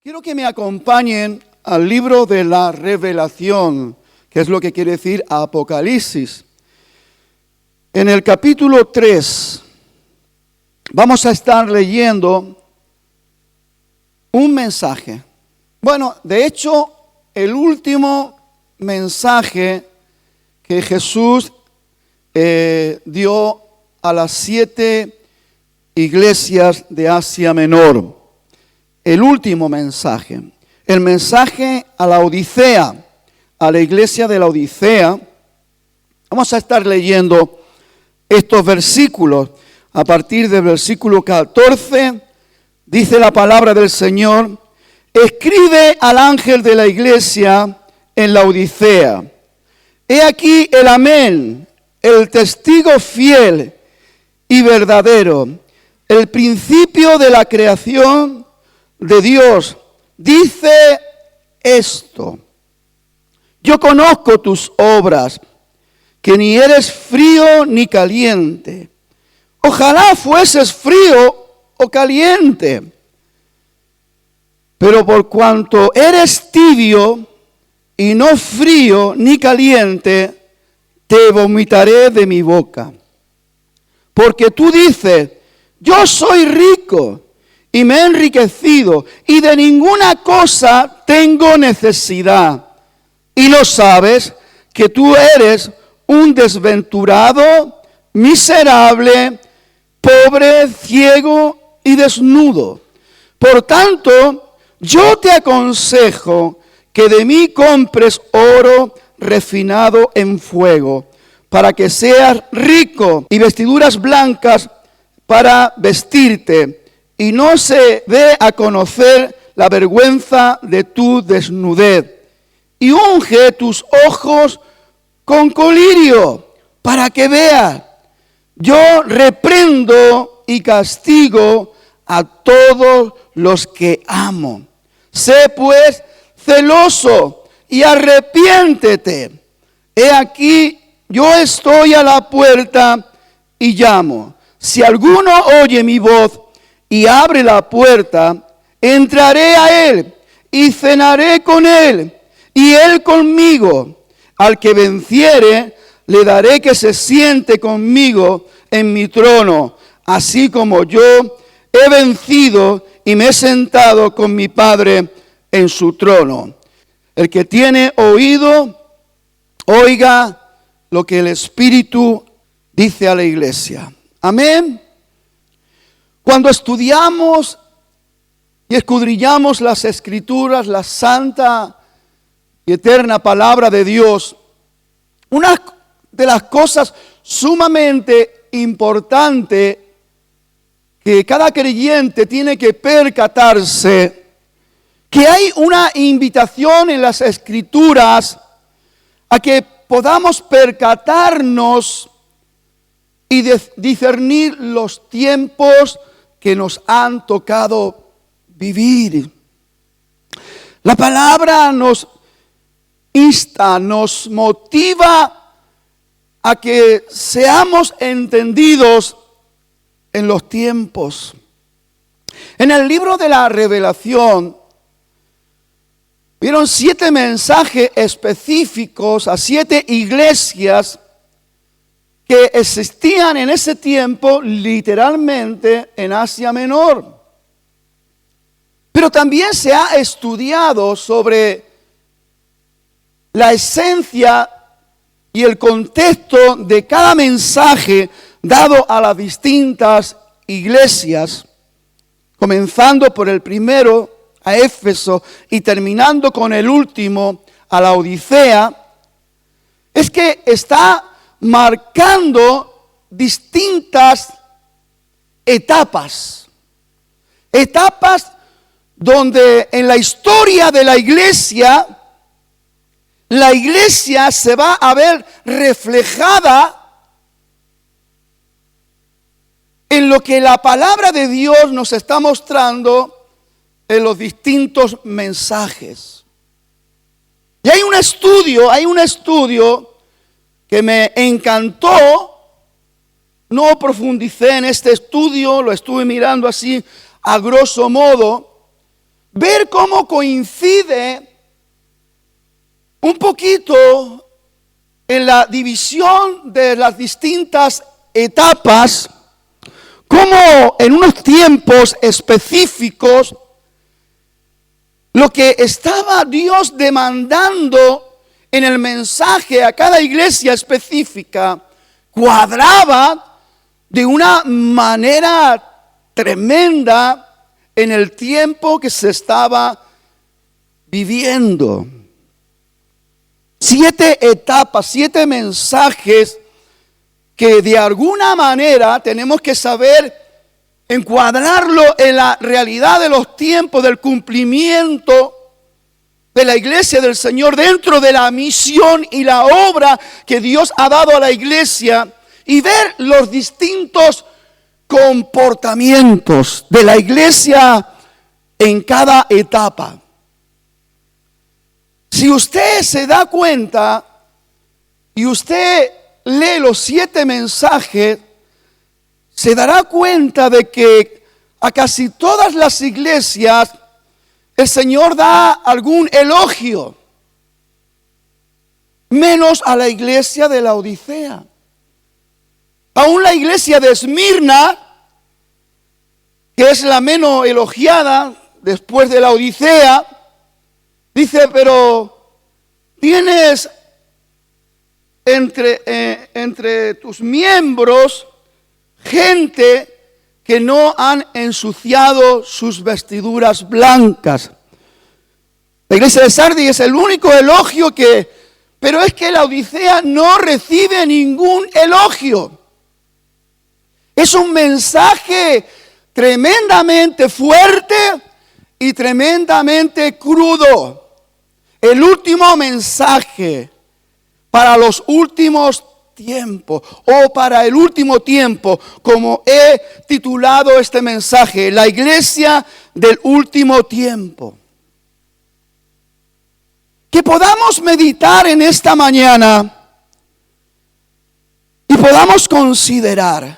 Quiero que me acompañen al libro de la Revelación, que es lo que quiere decir Apocalipsis. En el capítulo 3 vamos a estar leyendo un mensaje. Bueno, de hecho, el último mensaje que Jesús dio a las 7 iglesias de Asia Menor. El último mensaje, el mensaje a la Odisea, a la iglesia de la Odisea. Vamos a estar leyendo estos versículos. A partir del versículo 14, dice la palabra del Señor: escribe al ángel de la iglesia en la Odisea. He aquí el amén, el testigo fiel y verdadero, el principio de la creación de Dios, dice esto: yo conozco tus obras, que ni eres frío ni caliente. Ojalá fueses frío o caliente. Pero por cuanto eres tibio y no frío ni caliente, te vomitaré de mi boca. Porque tú dices: yo soy rico y me he enriquecido, y de ninguna cosa tengo necesidad. Y no sabes que tú eres un desventurado, miserable, pobre, ciego y desnudo. Por tanto, yo te aconsejo que de mí compres oro refinado en fuego, para que seas rico, y vestiduras blancas para vestirte, y no se dé a conocer la vergüenza de tu desnudez. Y unge tus ojos con colirio, para que veas. Yo reprendo y castigo a todos los que amo. Sé pues celoso y arrepiéntete. He aquí, yo estoy a la puerta y llamo. Si alguno oye mi voz y abre la puerta, entraré a él y cenaré con él y él conmigo. Al que venciere, le daré que se siente conmigo en mi trono, así como yo he vencido y me he sentado con mi Padre en su trono. El que tiene oído, oiga lo que el Espíritu dice a la iglesia. Amén. Cuando estudiamos y escudriñamos las Escrituras, la santa y eterna palabra de Dios, una de las cosas sumamente importantes que cada creyente tiene que percatarse, que hay una invitación en las Escrituras a que podamos percatarnos y discernir los tiempos que nos han tocado vivir. La palabra nos insta, nos motiva a que seamos entendidos en los tiempos. En el libro de la Revelación, vieron 7 mensajes específicos a 7 iglesias que existían en ese tiempo literalmente en Asia Menor. Pero también se ha estudiado sobre la esencia y el contexto de cada mensaje dado a las distintas iglesias, comenzando por el primero, a Éfeso, y terminando con el último, a la Odisea. Es que está marcando distintas etapas donde en la historia de la iglesia se va a ver reflejada en lo que la palabra de Dios nos está mostrando en los distintos mensajes. Y hay un estudio que me encantó. No profundicé en este estudio, lo estuve mirando así a grosso modo, ver cómo coincide un poquito en la división de las distintas etapas, como en unos tiempos específicos, lo que estaba Dios demandando en el mensaje a cada iglesia específica cuadraba de una manera tremenda en el tiempo que se estaba viviendo. 7 etapas, 7 mensajes que de alguna manera tenemos que saber encuadrarlo en la realidad de los tiempos, del cumplimiento de la iglesia del Señor dentro de la misión y la obra que Dios ha dado a la iglesia, y ver los distintos comportamientos de la iglesia en cada etapa. Si usted se da cuenta y usted lee los 7 mensajes, se dará cuenta de que a casi todas las iglesias el Señor da algún elogio, menos a la iglesia de Laodicea. Aún la iglesia de Esmirna, que es la menos elogiada después de Laodicea, dice, pero tienes entre tus miembros gente que no han ensuciado sus vestiduras blancas. La iglesia de Sardis es el único elogio pero es que la Odisea no recibe ningún elogio. Es un mensaje tremendamente fuerte y tremendamente crudo. El último mensaje para los últimos tiempo, o para el último tiempo, como he titulado este mensaje, la iglesia del último tiempo. Que podamos meditar en esta mañana y podamos considerar,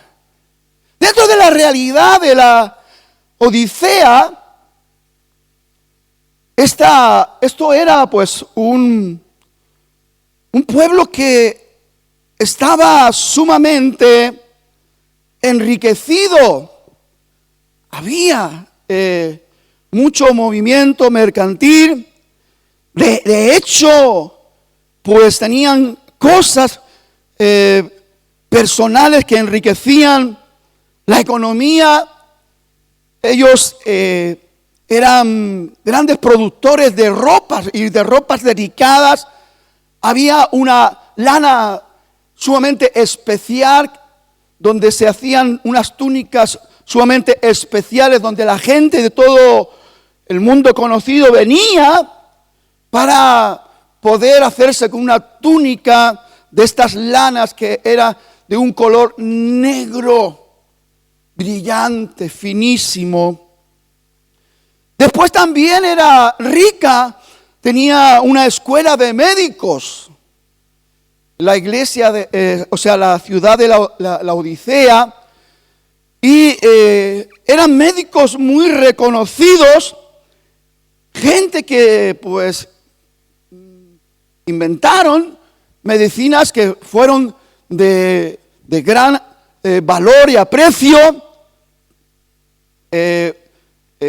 dentro de la realidad de la Odisea, esto era pues un pueblo que estaba sumamente enriquecido. Había mucho movimiento mercantil. De hecho, pues tenían cosas personales que enriquecían la economía. Ellos eran grandes productores de ropas y de ropas dedicadas. Había una lana sumamente especial, donde se hacían unas túnicas sumamente especiales, donde la gente de todo el mundo conocido venía para poder hacerse con una túnica de estas lanas que era de un color negro, brillante, finísimo. Después también era rica, tenía una escuela de médicos. La iglesia, la ciudad de la Odisea, y eran médicos muy reconocidos, gente que pues inventaron medicinas que fueron de gran valor y aprecio,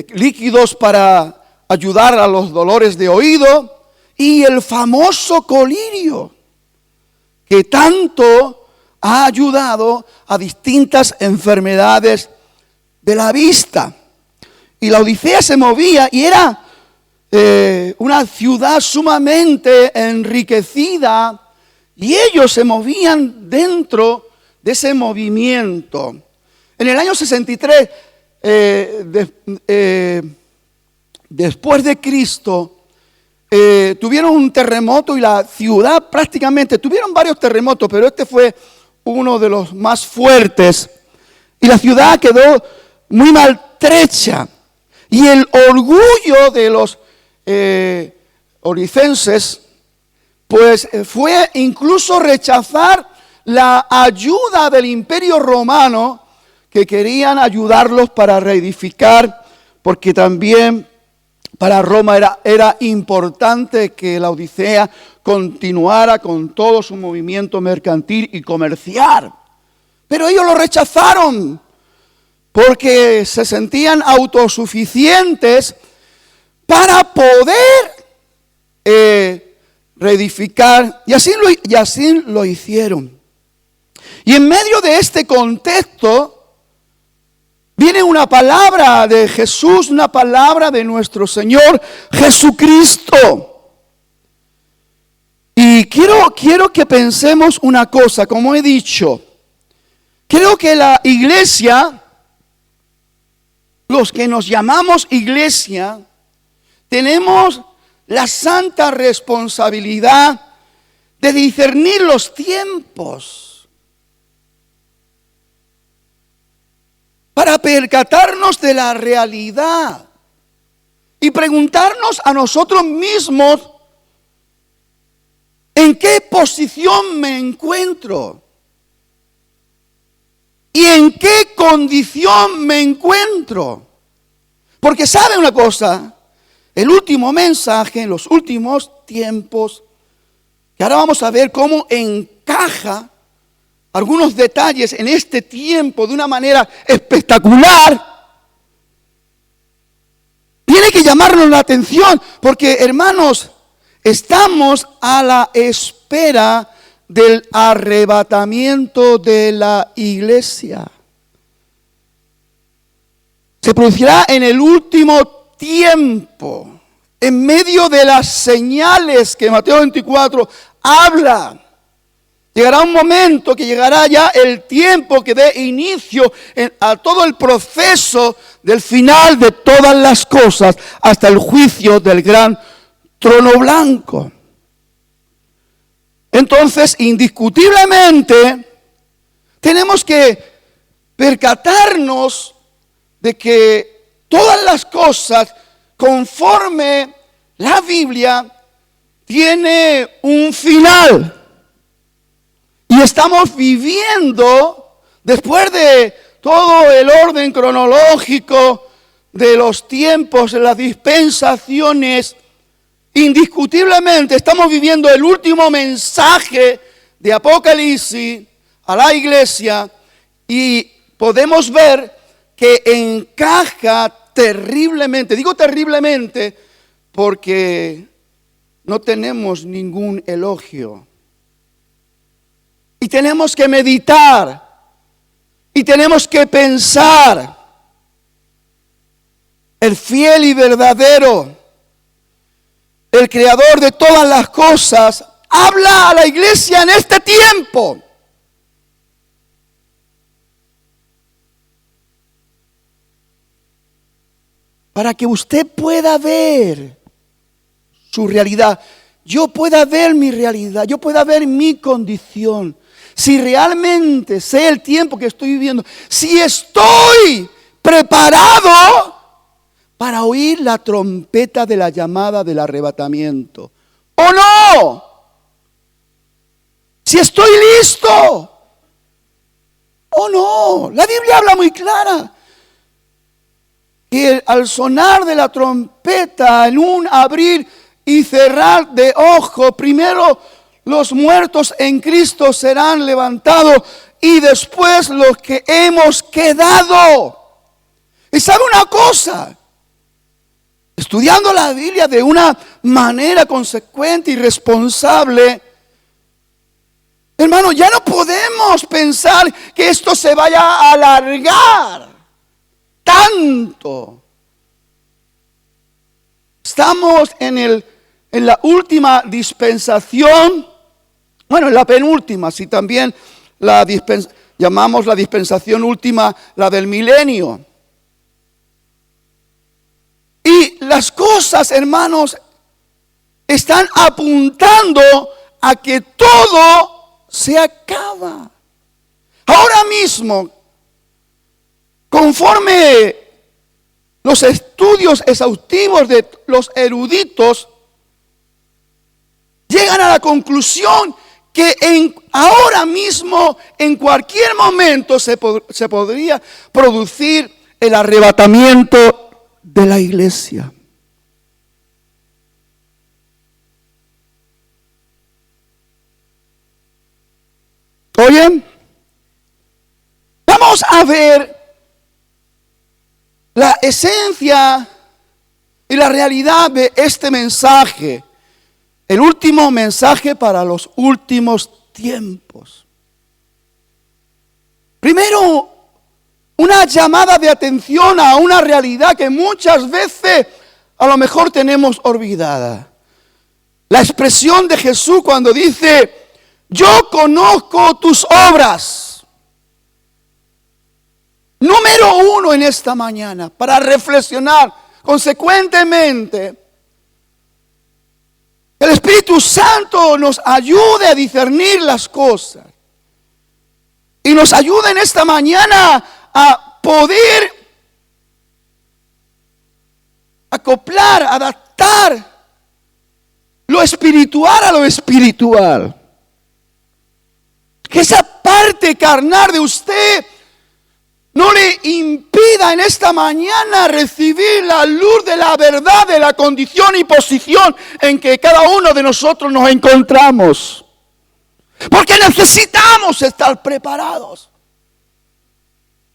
líquidos para ayudar a los dolores de oído, y el famoso colirio, que tanto ha ayudado a distintas enfermedades de la vista. Y la Odisea se movía y era una ciudad sumamente enriquecida, y ellos se movían dentro de ese movimiento. En el año 63, después de Cristo, tuvieron un terremoto, y la ciudad prácticamente, tuvieron varios terremotos, pero este fue uno de los más fuertes, y la ciudad quedó muy maltrecha, y el orgullo de los oricenses pues fue incluso rechazar la ayuda del Imperio Romano, que querían ayudarlos para reedificar, porque también Para Roma era importante que la Odisea continuara con todo su movimiento mercantil y comercial. Pero ellos lo rechazaron porque se sentían autosuficientes para poder reedificar. Y así lo hicieron. Y en medio de este contexto viene una palabra de Jesús, una palabra de nuestro Señor Jesucristo. Y quiero que pensemos una cosa, como he dicho. Creo que la iglesia, los que nos llamamos iglesia, tenemos la santa responsabilidad de discernir los tiempos. Para percatarnos de la realidad y preguntarnos a nosotros mismos en qué posición me encuentro y en qué condición me encuentro. Porque ¿sabe una cosa? El último mensaje en los últimos tiempos, que ahora vamos a ver cómo encaja algunos detalles en este tiempo de una manera espectacular, tiene que llamarnos la atención, porque hermanos, estamos a la espera del arrebatamiento de la iglesia. Se producirá en el último tiempo, en medio de las señales que Mateo 24 habla. Llegará un momento que llegará ya el tiempo que dé inicio a todo el proceso del final de todas las cosas hasta el juicio del gran trono blanco. Entonces, indiscutiblemente, tenemos que percatarnos de que todas las cosas, conforme la Biblia, tiene un final. Y estamos viviendo, después de todo el orden cronológico de los tiempos, de las dispensaciones, indiscutiblemente estamos viviendo el último mensaje de Apocalipsis a la iglesia y podemos ver que encaja terriblemente. Digo terriblemente porque no tenemos ningún elogio. Y tenemos que meditar. Y tenemos que pensar. El fiel y verdadero, el creador de todas las cosas, habla a la iglesia en este tiempo. Para que usted pueda ver su realidad. Yo pueda ver mi realidad. Yo pueda ver mi condición. Si realmente sé el tiempo que estoy viviendo, si estoy preparado para oír la trompeta de la llamada del arrebatamiento, ¿o no? Si estoy listo, ¿o no? La Biblia habla muy clara que al sonar de la trompeta, en un abrir y cerrar de ojo, primero los muertos en Cristo serán levantados y después los que hemos quedado. ¿Y sabe una cosa? Estudiando la Biblia de una manera consecuente y responsable, hermano, ya no podemos pensar que esto se vaya a alargar tanto. Estamos en la última dispensación. Bueno, en la penúltima, si también llamamos la dispensación última la del milenio. Y las cosas, hermanos, están apuntando a que todo se acaba. Ahora mismo, conforme los estudios exhaustivos de los eruditos, llegan a la conclusión que ahora mismo, en cualquier momento, se podría producir el arrebatamiento de la iglesia. ¿Oyen? Vamos a ver la esencia y la realidad de este mensaje. El último mensaje para los últimos tiempos. Primero, una llamada de atención a una realidad que muchas veces a lo mejor tenemos olvidada. La expresión de Jesús cuando dice, yo conozco tus obras. Número uno en esta mañana, para reflexionar consecuentemente, el Espíritu Santo nos ayude a discernir las cosas. Y nos ayude en esta mañana a poder acoplar, adaptar lo espiritual a lo espiritual. Que esa parte carnal de usted no le impida en esta mañana recibir la luz de la verdad de la condición y posición en que cada uno de nosotros nos encontramos. Porque necesitamos estar preparados.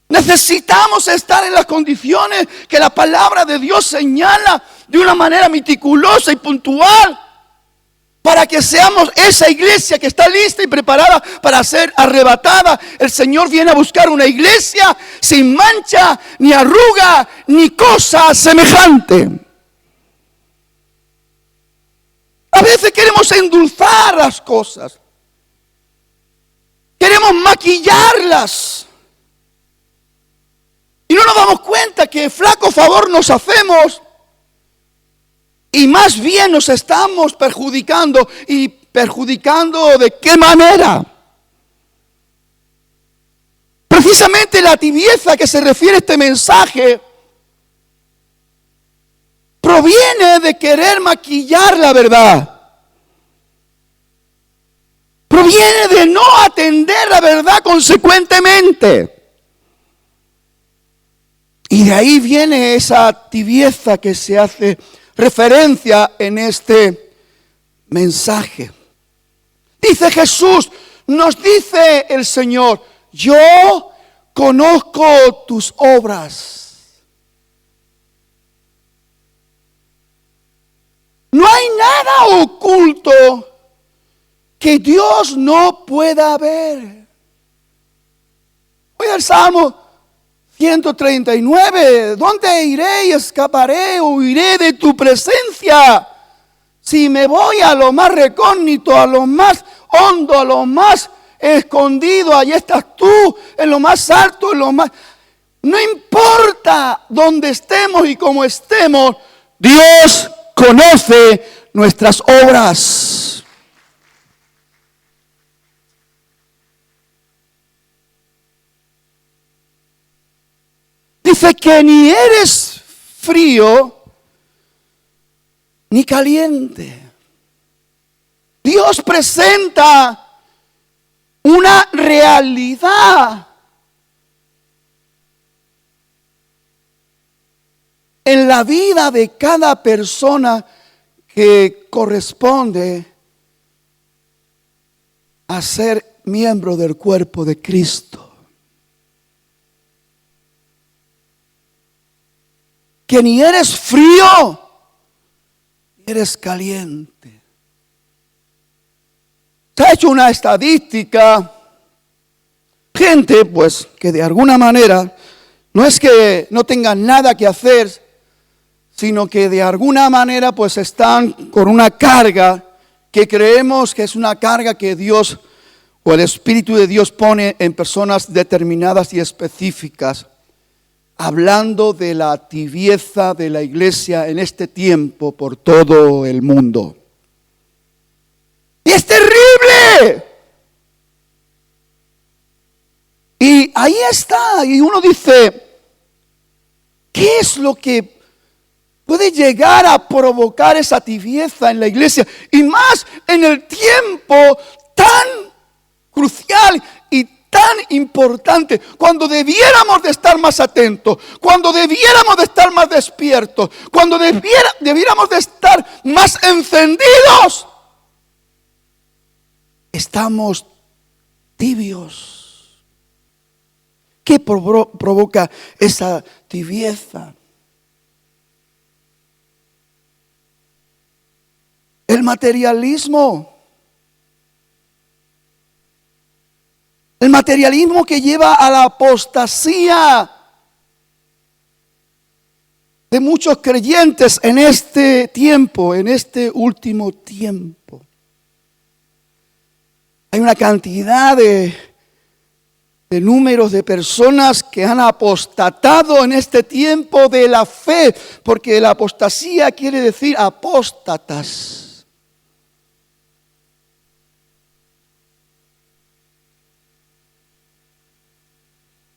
Necesitamos estar en las condiciones que la palabra de Dios señala de una manera meticulosa y puntual, para que seamos esa iglesia que está lista y preparada para ser arrebatada. El Señor viene a buscar una iglesia sin mancha, ni arruga, ni cosa semejante. A veces queremos endulzar las cosas. Queremos maquillarlas. Y no nos damos cuenta que flaco favor nos hacemos. Y más bien nos estamos perjudicando. ¿Y perjudicando de qué manera? Precisamente la tibieza a que se refiere este mensaje proviene de querer maquillar la verdad. Proviene de no atender la verdad consecuentemente. Y de ahí viene esa tibieza que se hace referencia en este mensaje. Dice Jesús, nos dice el Señor, yo conozco tus obras. No hay nada oculto que Dios no pueda ver. Oye el Salmo 139, ¿dónde iré y escaparé o huiré de tu presencia? Si me voy a lo más recógnito, a lo más hondo, a lo más escondido, allí estás tú, en lo más alto, en lo más... No importa dónde estemos y cómo estemos, Dios conoce nuestras obras. Dice que ni eres frío ni caliente. Dios presenta una realidad en la vida de cada persona que corresponde a ser miembro del cuerpo de Cristo. Que ni eres frío, ni eres caliente. Se ha hecho una estadística. Gente, pues, que de alguna manera, no es que no tengan nada que hacer, sino que de alguna manera, pues, están con una carga que creemos que es una carga que Dios o el Espíritu de Dios pone en personas determinadas y específicas. Hablando de la tibieza de la iglesia en este tiempo por todo el mundo. Y es terrible. Y ahí está. Y uno dice, ¿qué es lo que puede llegar a provocar esa tibieza en la iglesia? Y más en el tiempo tan crucial y tan importante, cuando debiéramos de estar más atentos, cuando debiéramos de estar más despiertos, cuando debiéramos de estar más encendidos, estamos tibios. ¿Qué provoca esa tibieza? El materialismo. El materialismo que lleva a la apostasía de muchos creyentes en este tiempo, en este último tiempo. Hay una cantidad de números de personas que han apostatado en este tiempo de la fe, porque la apostasía quiere decir apóstatas.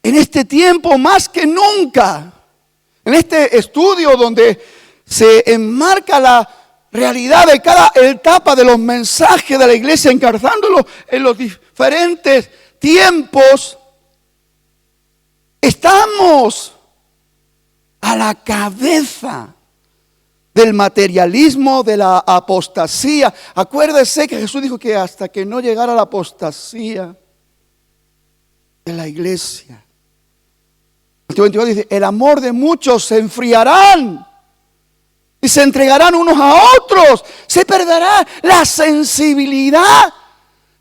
En este tiempo más que nunca, en este estudio donde se enmarca la realidad de cada etapa de los mensajes de la iglesia, encarzándolo en los diferentes tiempos, estamos a la cabeza del materialismo, de la apostasía. Acuérdese que Jesús dijo que hasta que no llegara la apostasía de la iglesia. Mateo 22 dice, el amor de muchos se enfriarán y se entregarán unos a otros. Se perderá la sensibilidad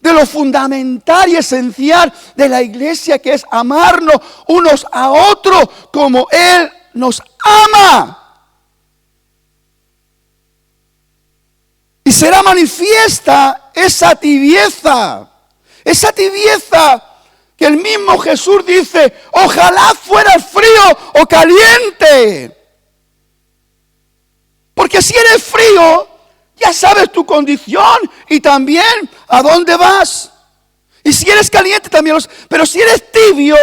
de lo fundamental y esencial de la iglesia, que es amarnos unos a otros como Él nos ama. Y será manifiesta esa tibieza que el mismo Jesús dice, ojalá fuera frío o caliente. Porque si eres frío, ya sabes tu condición y también a dónde vas. Y si eres caliente también pero si eres tibio,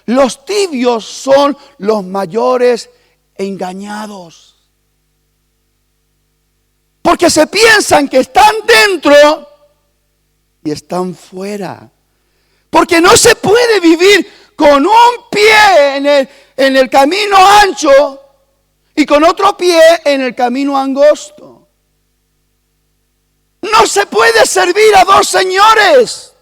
los tibios son los mayores engañados. Porque se piensan que están dentro y están fuera. Porque no se puede vivir con un pie en el camino ancho y con otro pie en el camino angosto. No se puede servir a dos señores.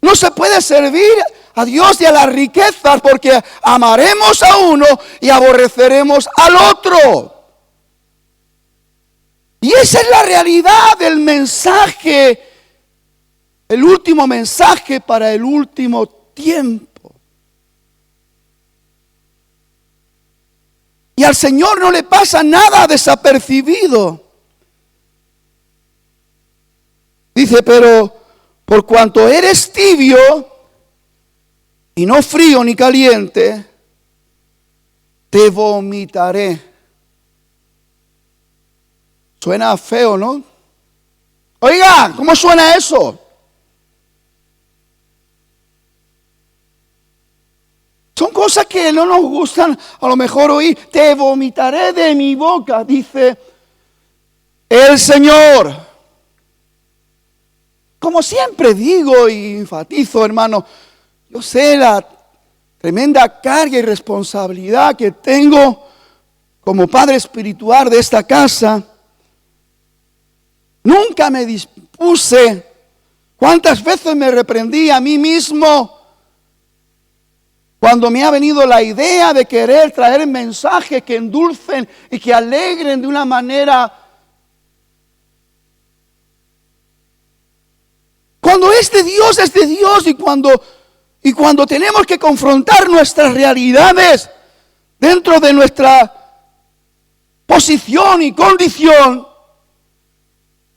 No se puede servir a Dios y a las riquezas, porque amaremos a uno y aborreceremos al otro. Y esa es la realidad del mensaje, el último mensaje para el último tiempo. Y al Señor no le pasa nada desapercibido. Dice, pero por cuanto eres tibio y no frío ni caliente, te vomitaré. Suena feo, ¿no? Oiga, ¿cómo suena eso? Son cosas que no nos gustan a lo mejor oír. Te vomitaré de mi boca, dice el Señor. Como siempre digo y enfatizo, hermano, yo sé la tremenda carga y responsabilidad que tengo como padre espiritual de esta casa. Nunca me dispuse. ¿Cuántas veces me reprendí a mí mismo cuando me ha venido la idea de querer traer mensajes que endulcen y que alegren de una manera? Cuando es de Dios, y cuando tenemos que confrontar nuestras realidades dentro de nuestra posición y condición,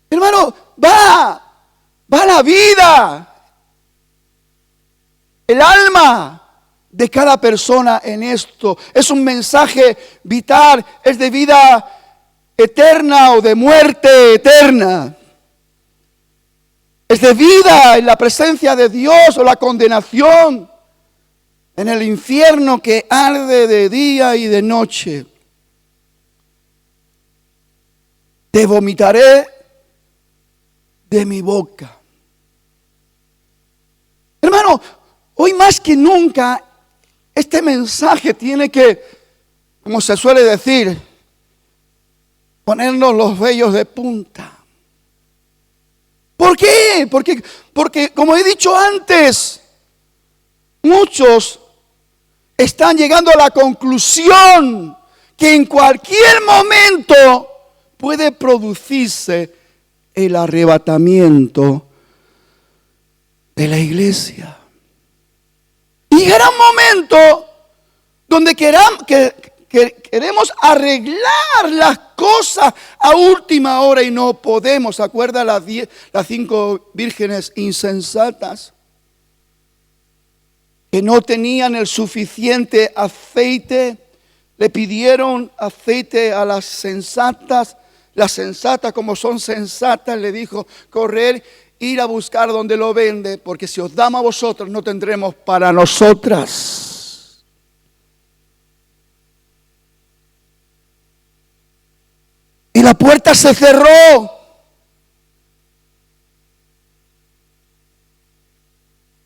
hermano, va la vida, el alma de cada persona en esto. Es un mensaje vital, es de vida eterna o de muerte eterna. Es de vida en la presencia de Dios o la condenación en el infierno que arde de día y de noche. Te vomitaré de mi boca. Hermano, hoy más que nunca este mensaje tiene que, como se suele decir, ponernos los vellos de punta. ¿Por qué? Porque como he dicho antes, muchos están llegando a la conclusión que en cualquier momento puede producirse el arrebatamiento de la iglesia. Y era un momento donde queremos arreglar las cosas a última hora y no podemos. ¿Se acuerdan las 5 vírgenes insensatas? Que no tenían el suficiente aceite, le pidieron aceite a las sensatas. Las sensatas, como son sensatas, le dijo: correr, ir a buscar donde lo vende, porque si os damos a vosotros no tendremos para nosotras. Y la puerta se cerró.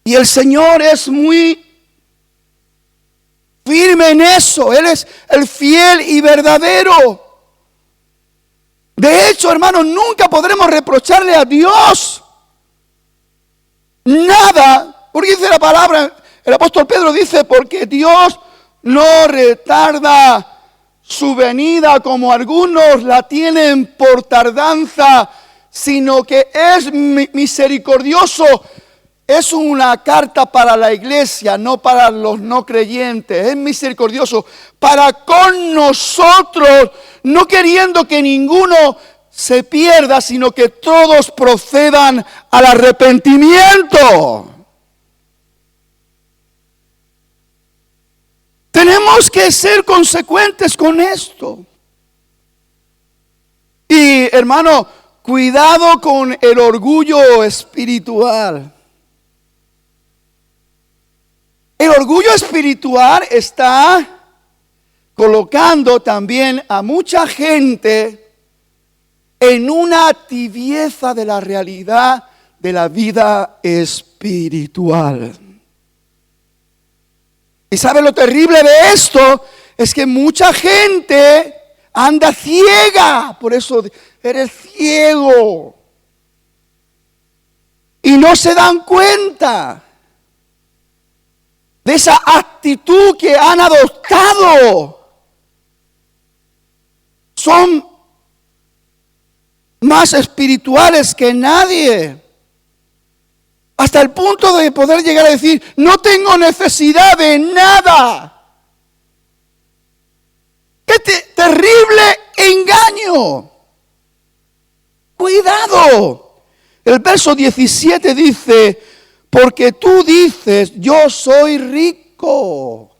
Y el Señor es muy firme en eso. Él es el fiel y verdadero. De hecho, hermanos, nunca podremos reprocharle a Dios nada. Porque dice la palabra, el apóstol Pedro dice: porque Dios no retarda su venida como algunos la tienen por tardanza, sino que es misericordioso. Es una carta para la iglesia, no para los no creyentes. Es misericordioso para con nosotros, no queriendo que ninguno se pierda, sino que todos procedan al arrepentimiento. Tenemos que ser consecuentes con esto. Y hermano, cuidado con el orgullo espiritual. El orgullo espiritual está colocando también a mucha gente en una tibieza de la realidad de la vida espiritual. ¿Y sabe lo terrible de esto? Es que mucha gente anda ciega. Por eso eres ciego. Y no se dan cuenta de esa actitud que han adoptado. Son más espirituales que nadie. Hasta el punto de poder llegar a decir: no tengo necesidad de nada. ¡Qué terrible engaño! ¡Cuidado! El verso 17 dice: porque tú dices, yo soy rico.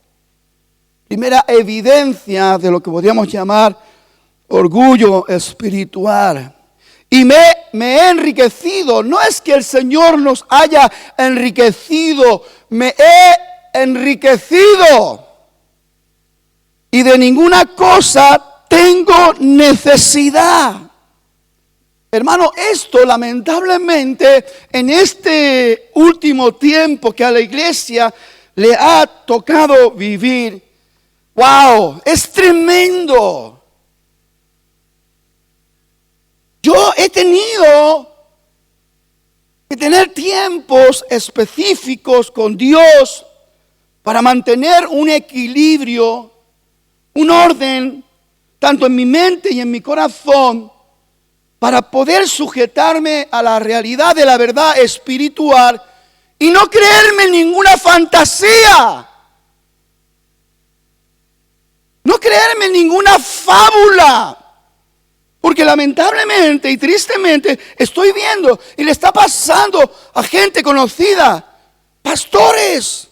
Primera evidencia de lo que podríamos llamar orgullo espiritual. Y me he enriquecido. No es que el Señor nos haya enriquecido. Me he enriquecido. Y de ninguna cosa tengo necesidad. Hermano, esto lamentablemente en este último tiempo que a la iglesia le ha tocado vivir, ¡wow!, es tremendo. Yo he tenido que tener tiempos específicos con Dios para mantener un equilibrio, un orden, tanto en mi mente y en mi corazón, para poder sujetarme a la realidad de la verdad espiritual y no creerme ninguna fantasía. No creerme ninguna fábula. Porque lamentablemente y tristemente estoy viendo y le está pasando a gente conocida, pastores,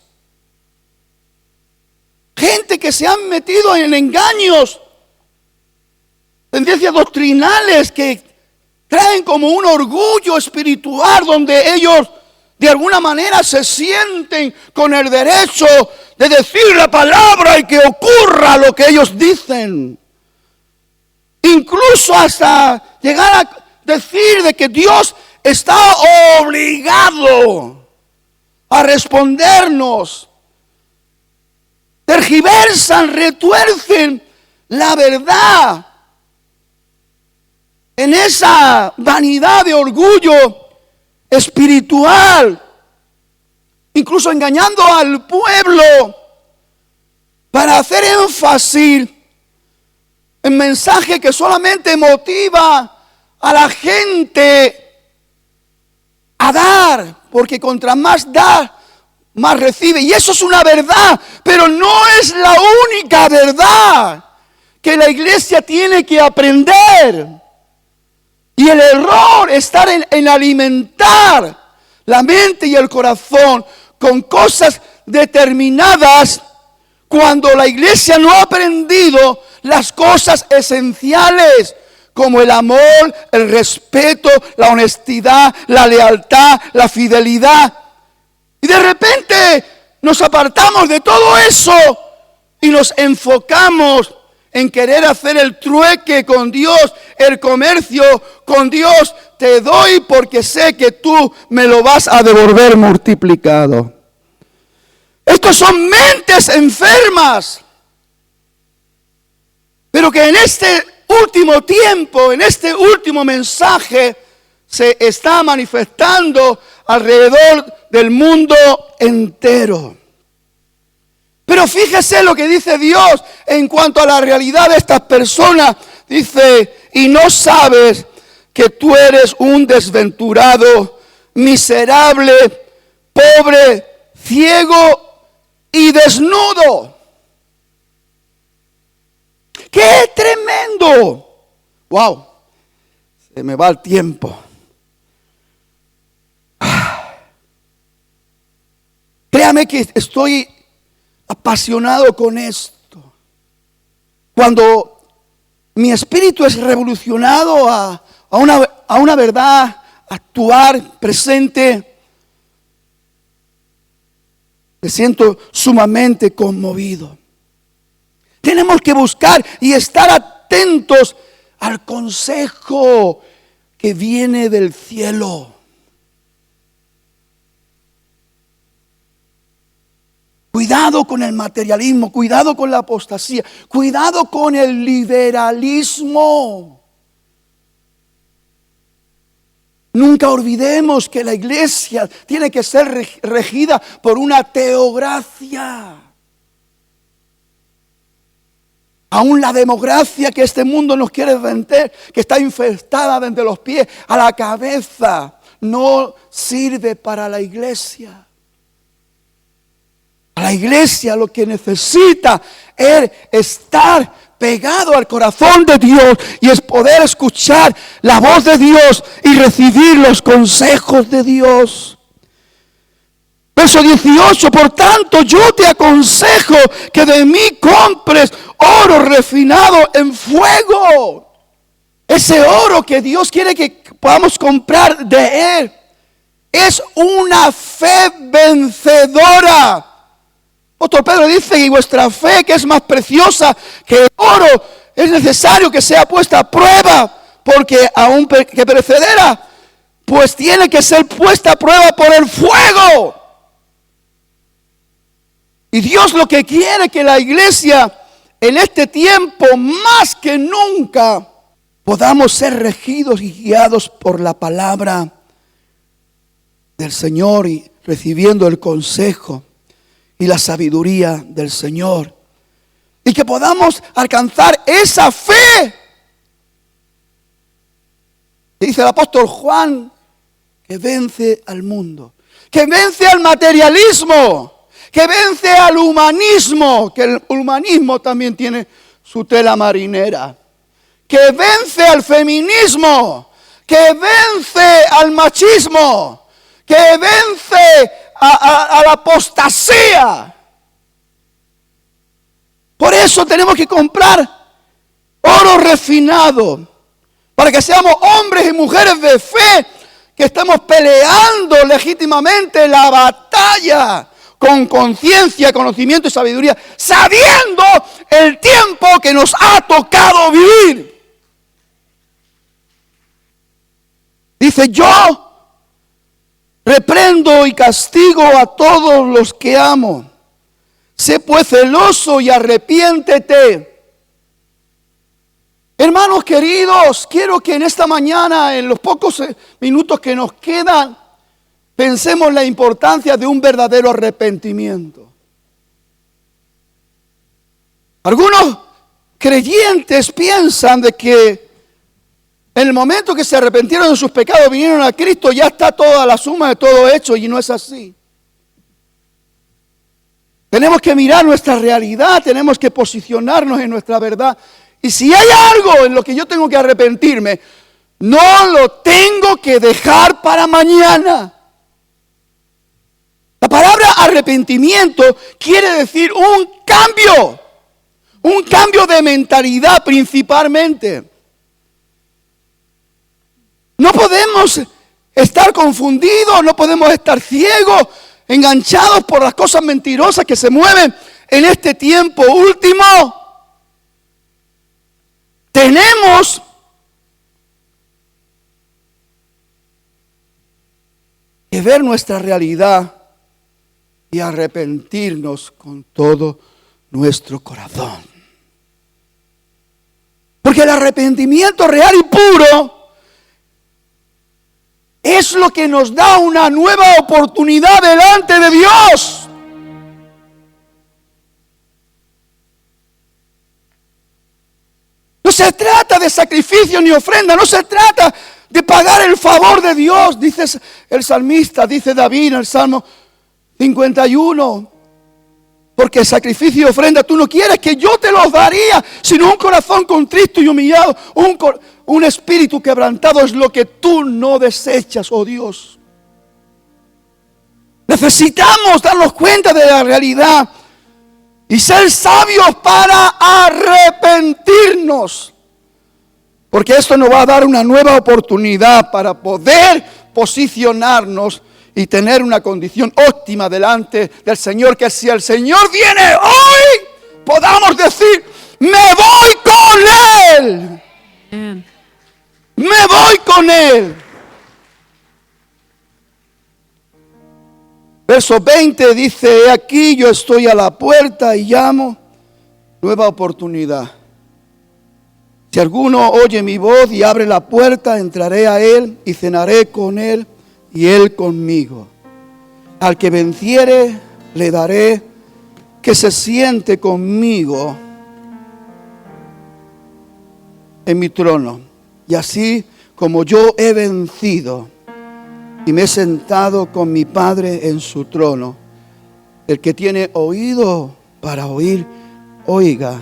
gente que se han metido en engaños, tendencias doctrinales que traen como un orgullo espiritual donde ellos de alguna manera se sienten con el derecho de decir la palabra y que ocurra lo que ellos dicen. Incluso hasta llegar a decir de que Dios está obligado a respondernos. Tergiversan, retuercen la verdad en esa vanidad de orgullo espiritual, incluso engañando al pueblo para hacer énfasis en mensaje que solamente motiva a la gente a dar, porque contra más da, más recibe. Y eso es una verdad, pero no es la única verdad que la iglesia tiene que aprender. Y el error está en alimentar la mente y el corazón con cosas determinadas cuando la iglesia no ha aprendido las cosas esenciales como el amor, el respeto, la honestidad, la lealtad, la fidelidad. Y de repente nos apartamos de todo eso y nos enfocamos en querer hacer el trueque con Dios, el comercio con Dios. Te doy porque sé que tú me lo vas a devolver multiplicado. Estos son mentes enfermas. Pero que en este último tiempo, en este último mensaje, se está manifestando alrededor del mundo entero. Pero fíjese lo que dice Dios en cuanto a la realidad de estas personas. Dice, y no sabes que tú eres un desventurado, miserable, pobre, ciego y desnudo. ¡Qué tremendo! ¡Wow! Se me va el tiempo. Créame que estoy apasionado con esto. Cuando mi espíritu es revolucionado a una verdad, actuar, presente, me siento sumamente conmovido. Tenemos que buscar y estar atentos al consejo que viene del cielo. Cuidado con el materialismo, cuidado con la apostasía, cuidado con el liberalismo. Nunca olvidemos que la iglesia tiene que ser regida por una teocracia. Aún la democracia que este mundo nos quiere vender, que está infestada desde los pies a la cabeza, no sirve para la iglesia. A la iglesia lo que necesita es estar pegado al corazón de Dios y es poder escuchar la voz de Dios y recibir los consejos de Dios. Verso 18, por tanto yo te aconsejo que de mí compres oro refinado en fuego. Ese oro que Dios quiere que podamos comprar de Él es una fe vencedora. Apóstol Pedro dice, y vuestra fe, que es más preciosa que el oro, es necesario que sea puesta a prueba, porque aun que perecedera, pues tiene que ser puesta a prueba por el fuego. Y Dios lo que quiere que la iglesia en este tiempo más que nunca podamos ser regidos y guiados por la palabra del Señor y recibiendo el consejo y la sabiduría del Señor. Y que podamos alcanzar esa fe. Dice el apóstol Juan que vence al mundo, que vence al materialismo, que vence al humanismo, que el humanismo también tiene su tela marinera, que vence al feminismo, que vence al machismo, que vence a la apostasía. Por eso tenemos que comprar oro refinado, para que seamos hombres y mujeres de fe, que estemos peleando legítimamente la batalla con conciencia, conocimiento y sabiduría, sabiendo el tiempo que nos ha tocado vivir. Dice, yo reprendo y castigo a todos los que amo. Sé pues celoso y arrepiéntete. Hermanos queridos, quiero que en esta mañana, en los pocos minutos que nos quedan, pensemos la importancia de un verdadero arrepentimiento. Algunos creyentes piensan de que en el momento que se arrepintieron de sus pecados, vinieron a Cristo, ya está toda la suma de todo hecho, y no es así. Tenemos que mirar nuestra realidad, tenemos que posicionarnos en nuestra verdad. Y si hay algo en lo que yo tengo que arrepentirme, no lo tengo que dejar para mañana. La palabra arrepentimiento quiere decir un cambio de mentalidad principalmente. No podemos estar confundidos, no podemos estar ciegos, enganchados por las cosas mentirosas que se mueven en este tiempo último. Tenemos que ver nuestra realidad y arrepentirnos con todo nuestro corazón. Porque el arrepentimiento real y puro es lo que nos da una nueva oportunidad delante de Dios. No se trata de sacrificio ni ofrenda, no se trata de pagar el favor de Dios, dice el salmista, dice David en el Salmo 51. Porque sacrificio y ofrenda tú no quieres, que yo te los daría, sino un corazón contrito y humillado, un espíritu quebrantado es lo que tú no desechas, oh Dios. Necesitamos darnos cuenta de la realidad y ser sabios para arrepentirnos. Porque esto nos va a dar una nueva oportunidad para poder posicionarnos y tener una condición óptima delante del Señor, que si el Señor viene hoy, podamos decir, me voy con Él. Amen. Me voy con Él. Verso 20 dice, he aquí yo estoy a la puerta y llamo. Nueva oportunidad. Si alguno oye mi voz y abre la puerta, entraré a Él y cenaré con Él y Él conmigo. Al que venciere, le daré que se siente conmigo en mi trono. Y así como yo he vencido y me he sentado con mi Padre en su trono, el que tiene oído para oír, oiga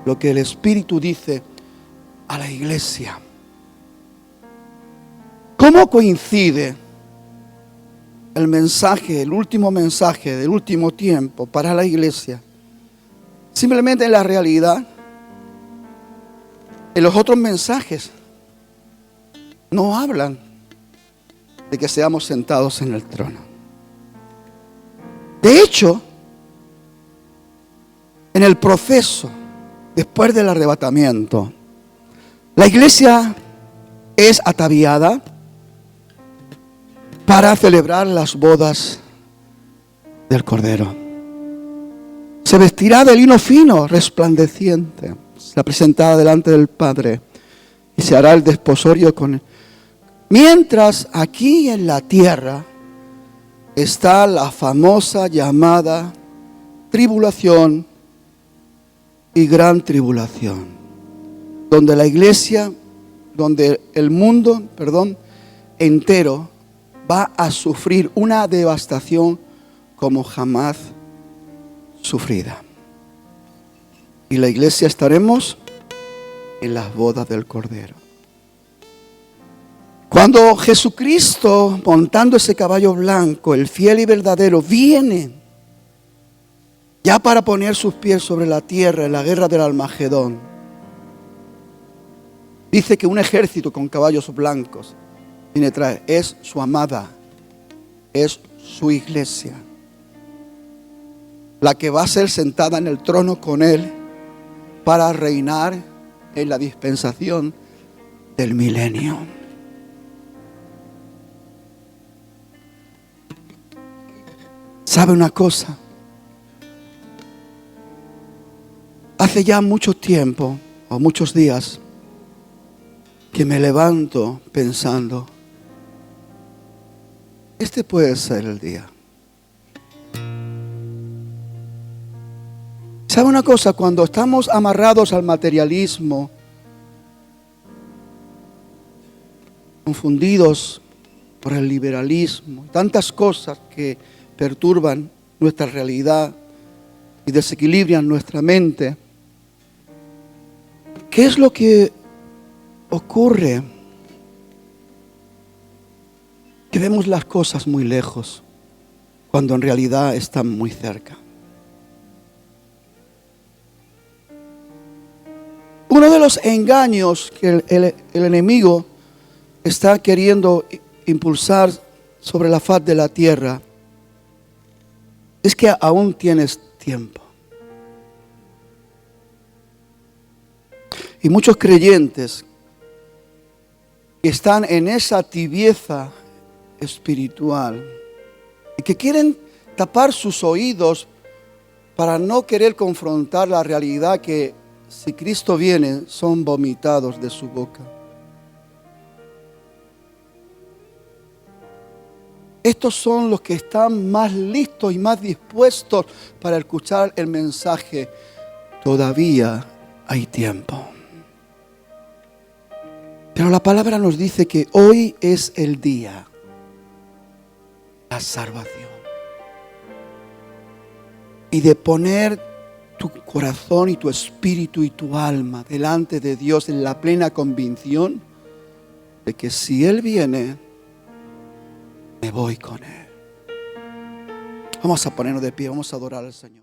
lo que el Espíritu dice a la iglesia. ¿Cómo coincide el mensaje, el último mensaje del último tiempo para la iglesia? Simplemente en la realidad. En los otros mensajes no hablan de que seamos sentados en el trono. De hecho, en el proceso, después del arrebatamiento, la iglesia es ataviada para celebrar las bodas del Cordero. Se vestirá de lino fino, resplandeciente. Será presentada delante del Padre y se hará el desposorio con él. Mientras aquí en la tierra está la famosa llamada tribulación y gran tribulación, donde la iglesia, donde el mundo, entero va a sufrir una devastación como jamás sufrida. Y la iglesia estaremos en las bodas del Cordero. Cuando Jesucristo, montando ese caballo blanco, el fiel y verdadero, viene ya para poner sus pies sobre la tierra en la guerra del Armagedón, dice que un ejército con caballos blancos viene a traer. Es su amada, es su iglesia, la que va a ser sentada en el trono con Él para reinar en la dispensación del milenio. ¿Sabe una cosa? Hace ya mucho tiempo, o muchos días, que me levanto pensando, este puede ser el día. ¿Sabe una cosa? Cuando estamos amarrados al materialismo, confundidos por el liberalismo, tantas cosas que perturban nuestra realidad y desequilibran nuestra mente, ¿qué es lo que ocurre? Que vemos las cosas muy lejos, cuando en realidad están muy cerca. Uno de los engaños que el enemigo está queriendo impulsar sobre la faz de la tierra es que aún tienes tiempo. Y muchos creyentes que están en esa tibieza espiritual y que quieren tapar sus oídos para no querer confrontar la realidad que si Cristo viene son vomitados de su boca. Estos son los que están más listos y más dispuestos para escuchar el mensaje. Todavía hay tiempo. Pero la palabra nos dice que hoy es el día de la salvación. Y de poner tu corazón y tu espíritu y tu alma delante de Dios en la plena convicción de que si Él viene, me voy con Él. Vamos a ponernos de pie, vamos a adorar al Señor.